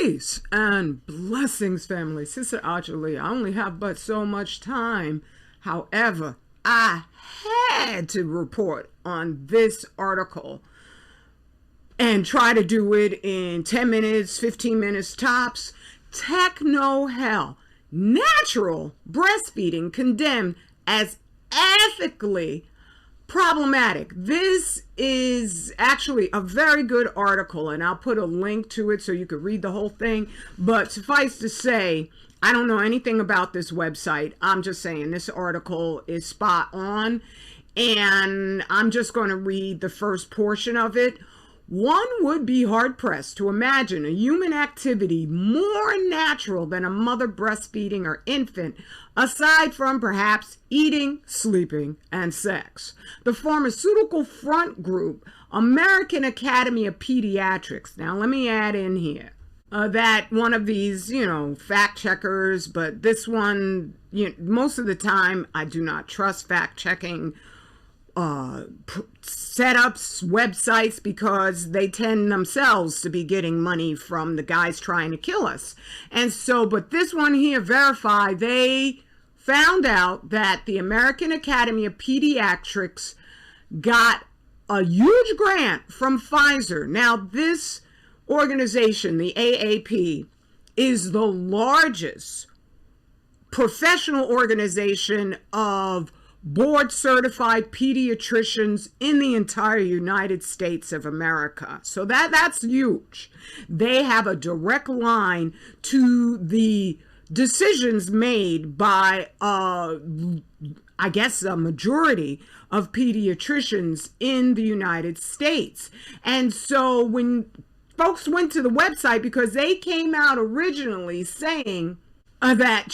Peace and blessings, family. Sister Ajali, I only have but so much time. However, I had to report on this article and try to do it in 10 minutes, 15 minutes tops. Techno hell. Natural breastfeeding condemned as ethically problematic. This is actually a very good article, and I'll put a link to it so you could read the whole thing. But suffice to say, I don't know anything about this website. I'm just saying this article is spot on, and I'm just going to read the first portion of it. One would be hard-pressed to imagine a human activity more natural than a mother breastfeeding her infant, aside from perhaps eating, sleeping, and sex. The pharmaceutical front group, American Academy of Pediatrics. Now, let me add in here that one of these, fact checkers, but this one, most of the time, I do not trust fact-checking setups, websites, because they tend themselves to be getting money from the guys trying to kill us. And so, but this one here, Verify, they found out that the American Academy of Pediatrics got a huge grant from Pfizer. Now, this organization, the AAP, is the largest professional organization of board-certified pediatricians in the entire United States of America. So that's huge. They have a direct line to the decisions made by, I guess, a majority of pediatricians in the United States. And so when folks went to the website, because they came out originally saying that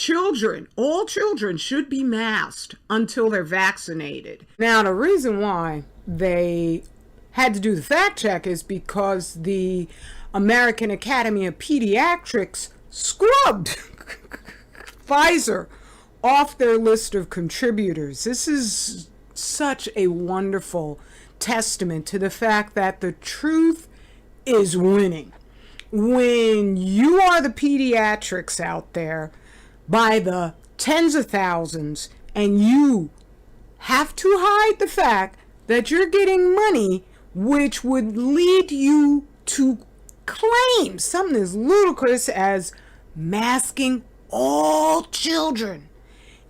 all children should be masked until they're vaccinated. Now, the reason why they had to do the fact check is because the American Academy of Pediatrics scrubbed Pfizer off their list of contributors. This is such a wonderful testament to the fact that the truth is winning. When you are the pediatrics out there by the tens of thousands, and you have to hide the fact that you're getting money, which would lead you to claim something as ludicrous as masking all children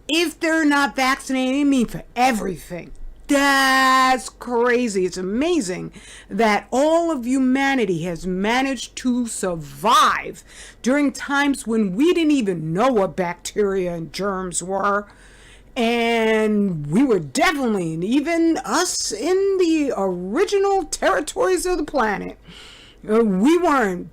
if they're not vaccinated. I mean, for everything. That's crazy. It's amazing that all of humanity has managed to survive during times when we didn't even know what bacteria and germs were. And we were definitely, and even us in the original territories of the planet, we weren't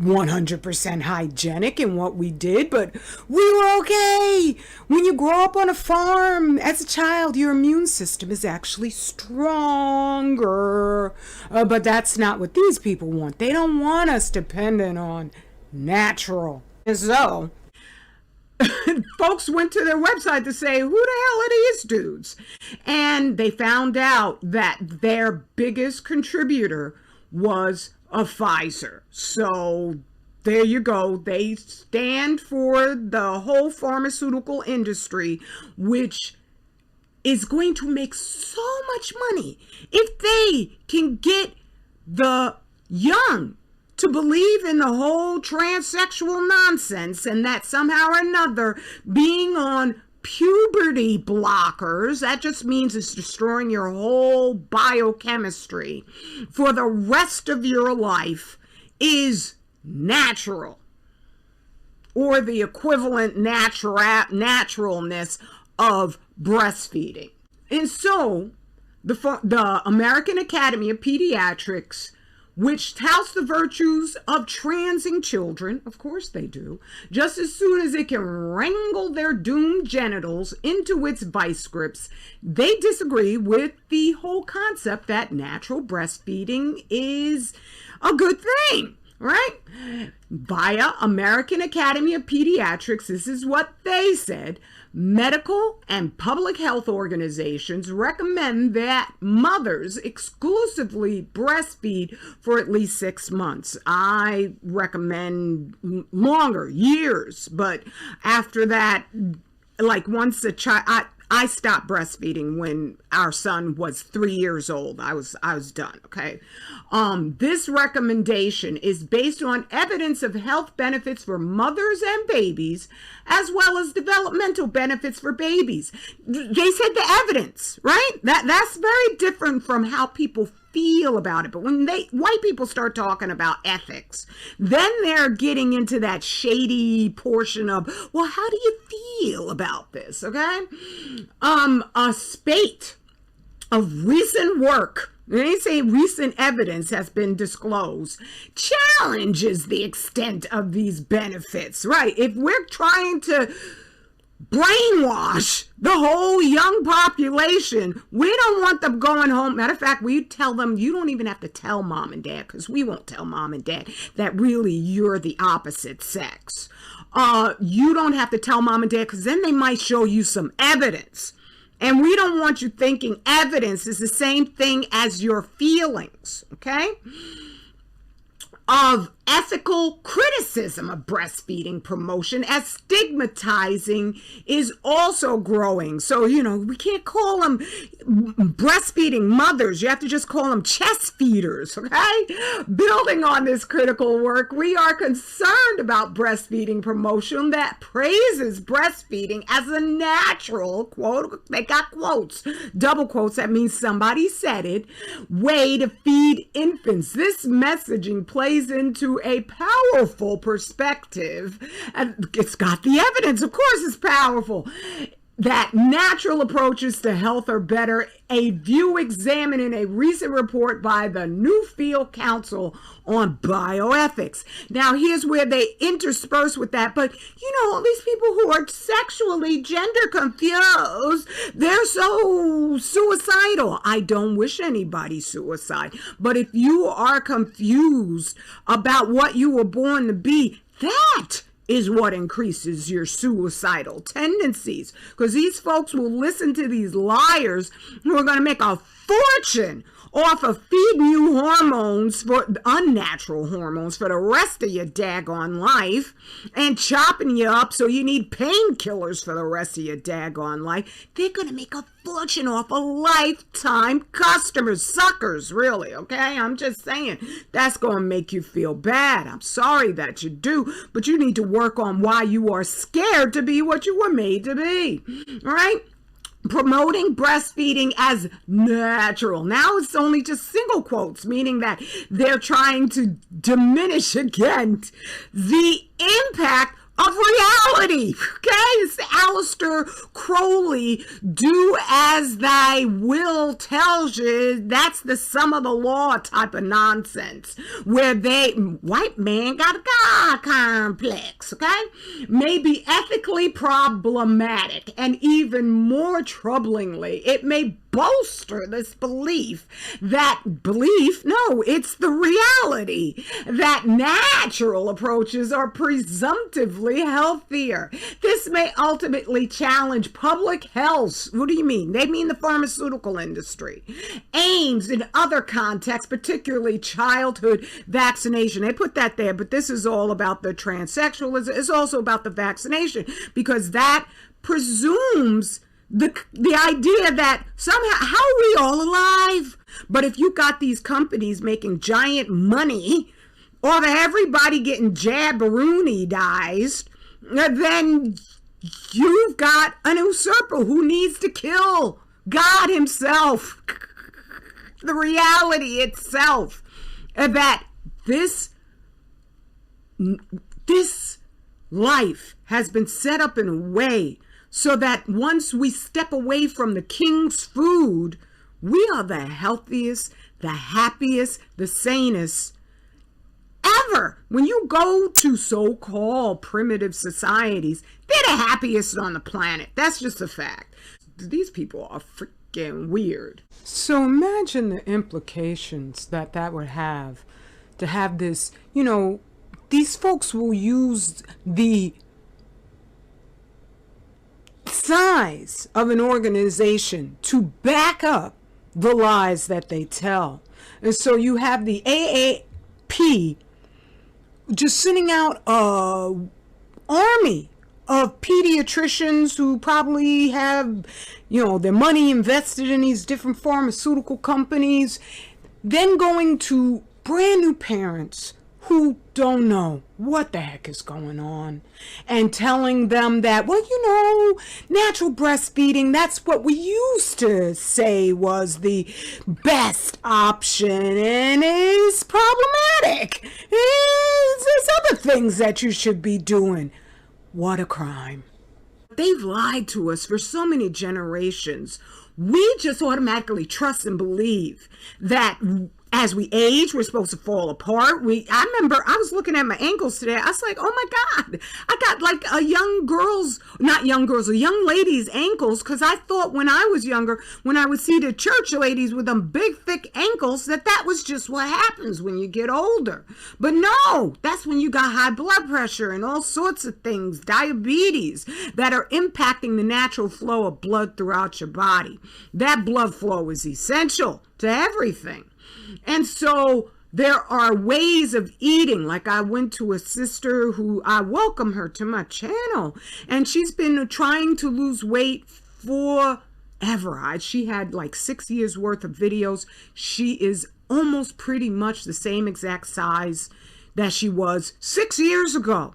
100% hygienic in what we did, but we were okay. When you grow up on a farm as a child, your immune system is actually stronger. But that's not what these people want. They don't want us dependent on natural. And so, folks went to their website to say, who the hell are these dudes? And they found out that their biggest contributor was of Pfizer. So there you go. They stand for the whole pharmaceutical industry, which is going to make so much money if they can get the young to believe in the whole transsexual nonsense, and that somehow or another being on puberty blockers, that just means it's destroying your whole biochemistry for the rest of your life, is natural, or the equivalent naturalness of breastfeeding. And so the American Academy of Pediatrics, which touts the virtues of transing children, of course they do, just as soon as it can wrangle their doomed genitals into its vice grips, they disagree with the whole concept that natural breastfeeding is a good thing. right? Via American Academy of Pediatrics, this is what they said. Medical and public health organizations recommend that mothers exclusively breastfeed for at least 6 months. I recommend longer, years, but after that, like once a child, I stopped breastfeeding when our son was 3 years old. I was done, okay? This recommendation is based on evidence of health benefits for mothers and babies, as well as developmental benefits for babies. They said the evidence, right? That's very different from how people feel about it. But when white people start talking about ethics, then they're getting into that shady portion of, well, how do you feel about this? Okay. A spate of recent work, they say recent evidence has been disclosed, challenges the extent of these benefits, right? If we're trying to brainwash the whole young population, we don't want them going home. Matter of fact, we tell them, you don't even have to tell mom and dad, because we won't tell mom and dad that really you're the opposite sex. You don't have to tell mom and dad, because then they might show you some evidence. And we don't want you thinking evidence is the same thing as your feelings, okay? Of ethical criticism of breastfeeding promotion as stigmatizing is also growing. So, we can't call them breastfeeding mothers. You have to just call them chest feeders, okay? Building on this critical work, we are concerned about breastfeeding promotion that praises breastfeeding as a natural, quote, they got quotes, double quotes, that means somebody said it, way to feed infants. This messaging plays into a powerful perspective, and it's got the evidence, of course it's powerful, that natural approaches to health are better. A view examined in a recent report by the Newfield Council on Bioethics. Now, here's where they intersperse with that, but all these people who are sexually gender confused, they're so suicidal. I don't wish anybody suicide, but if you are confused about what you were born to be, that is what increases your suicidal tendencies, because these folks will listen to these liars who are going to make a fortune off of feeding you hormones, for unnatural hormones, for the rest of your daggone life, and chopping you up so you need painkillers for the rest of your daggone life. They're going to make a fortune off of lifetime customers. Suckers, really, okay? I'm just saying, that's going to make you feel bad. I'm sorry that you do, but you need to work on why you are scared to be what you were made to be, all right? Promoting breastfeeding as natural. Now it's only just single quotes, meaning that they're trying to diminish again the impact of reality. Okay, it's Aleister Crowley, do as thy will tells you. That's the sum of the law type of nonsense, where white man got a God complex, okay? May be ethically problematic, and even more troublingly, it may bolster this belief, no, it's the reality, that natural approaches are presumptively healthier. This may ultimately challenge public health. What do you mean? They mean the pharmaceutical industry. Aims in other contexts, particularly childhood vaccination. They put that there, but this is all about the transsexualism. It's also about the vaccination, because that presumes the idea that somehow, how are we all alive? But if you got these companies making giant money, or everybody getting jabberoonie-dized, then you've got an usurper who needs to kill God himself. The reality itself, that this life has been set up in a way so that once we step away from the king's food, we are the healthiest, the happiest, the sanest ever. When you go to so-called primitive societies, they're the happiest on the planet. That's just a fact. These people are freaking weird. So imagine the implications that would have to have this, you know, these folks will use the size of an organization to back up the lies that they tell. And so you have the AAP just sending out a army of pediatricians who probably have, you know, their money invested in these different pharmaceutical companies, then going to brand new parents who don't know what the heck is going on and telling them that, well, you know, natural breastfeeding, that's what we used to say was the best option, and it's problematic. There's other things that you should be doing. What a crime. They've lied to us for so many generations. We just automatically trust and believe that as we age, we're supposed to fall apart. I remember I was looking at my ankles today. I was like, oh my God, I got like a young lady's ankles, because I thought when I was younger, when I would see the church ladies with them big, thick ankles, that was just what happens when you get older. But no, that's when you got high blood pressure and all sorts of things, diabetes, that are impacting the natural flow of blood throughout your body. That blood flow is essential to everything. And so there are ways of eating. Like I went to a sister who, I welcome her to my channel, and she's been trying to lose weight forever. She had like 6 years worth of videos. She is almost pretty much the same exact size that she was 6 years ago.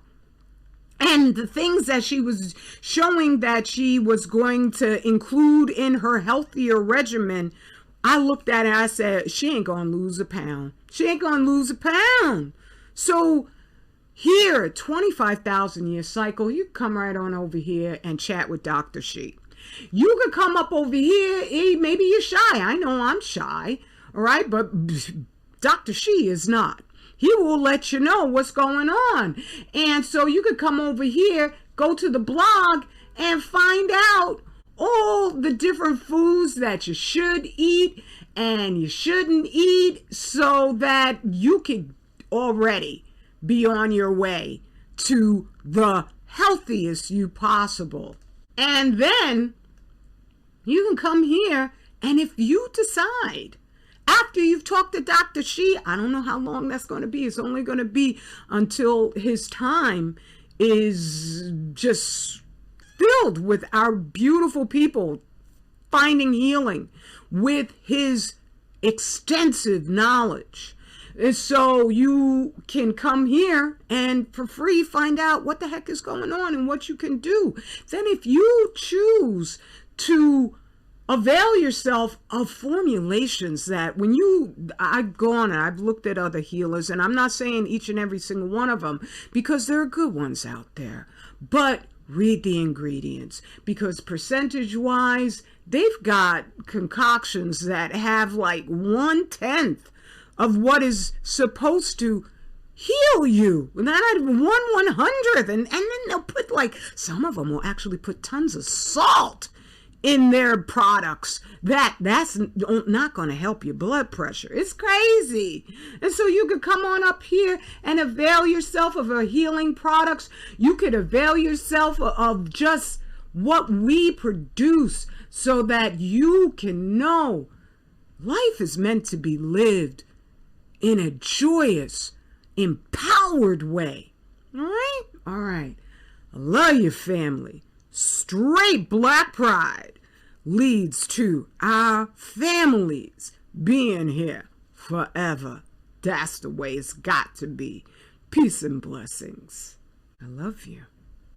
And the things that she was showing that she was going to include in her healthier regimen, I looked at it and I said, she ain't gonna lose a pound. She ain't gonna lose a pound. So here, 25,000 year cycle, you come right on over here and chat with Dr. She. You could come up over here, maybe you're shy. I know I'm shy, all right? But Dr. She is not. He will let you know what's going on. And so you could come over here, go to the blog, and find out all the different foods that you should eat and you shouldn't eat, so that you can already be on your way to the healthiest you possible. And then you can come here, and if you decide, after you've talked to Dr. She, I don't know how long that's going to be. It's only going to be until his time is just filled with our beautiful people finding healing with his extensive knowledge. And so you can come here and for free find out what the heck is going on and what you can do. Then if you choose to avail yourself of formulations that when I've gone and I've looked at other healers, and I'm not saying each and every single one of them, because there are good ones out there, but read the ingredients, because percentage wise, they've got concoctions that have like 1/10 of what is supposed to heal you. Not even 1/100th. And then they'll put like, some of them will actually put tons of salt in their products. That's not going to help your blood pressure. It's crazy. And so you could come on up here and avail yourself of our healing products. You could avail yourself of just what we produce, so that you can know life is meant to be lived in a joyous, empowered way. All right? All right. I love your family. Straight black pride leads to our families being here forever. That's the way it's got to be. Peace and blessings. I love you.